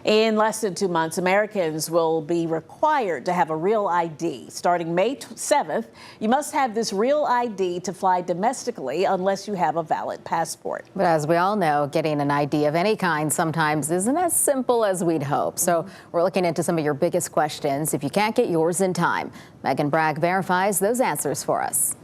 In less than 2 months, Americans will be required to have a real ID. Starting May 7th, you must have this real ID to fly domestically unless you have a valid passport. But as we all know, getting an ID of any kind sometimes isn't as simple as we'd hope. So we're looking into some of your biggest questions. If you can't get yours in time, Meghan Bragg verifies those answers for us.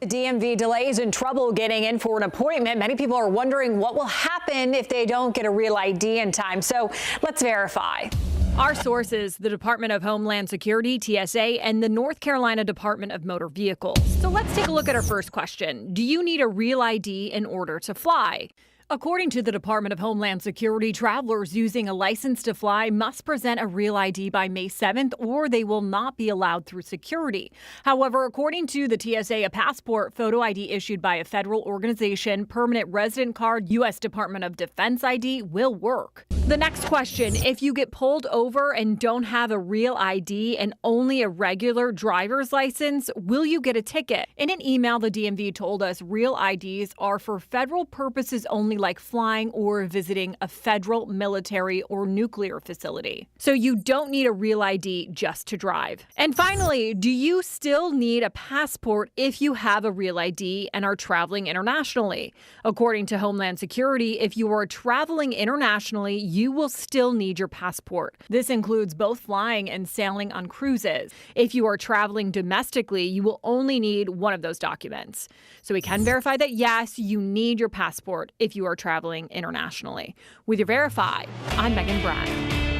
The DMV delays and trouble getting in for an appointment. Many people are wondering what will happen if they don't get a real ID in time. So let's verify. Our sources, the Department of Homeland Security, TSA, and the North Carolina Department of Motor Vehicles. So let's take a look at our first question. Do you need a real ID in order to fly? According to the Department of Homeland Security, travelers using a license to fly must present a real ID by May 7th, or they will not be allowed through security. However, according to the TSA, a passport, photo ID issued by a federal organization, permanent resident card, U.S. Department of Defense ID will work. The next question, if you get pulled over and don't have a real ID and only a regular driver's license, will you get a ticket? In an email, the DMV told us real IDs are for federal purposes only, like flying or visiting a federal, military, or nuclear facility. So you don't need a real ID just to drive. And finally, do you still need a passport if you have a real ID and are traveling internationally? According to Homeland Security, if you are traveling internationally, you will still need your passport. This includes both flying and sailing on cruises. If you are traveling domestically, you will only need one of those documents. So we can verify that, yes, you need your passport if you are traveling internationally. With your Verify, I'm Meghan Bragg.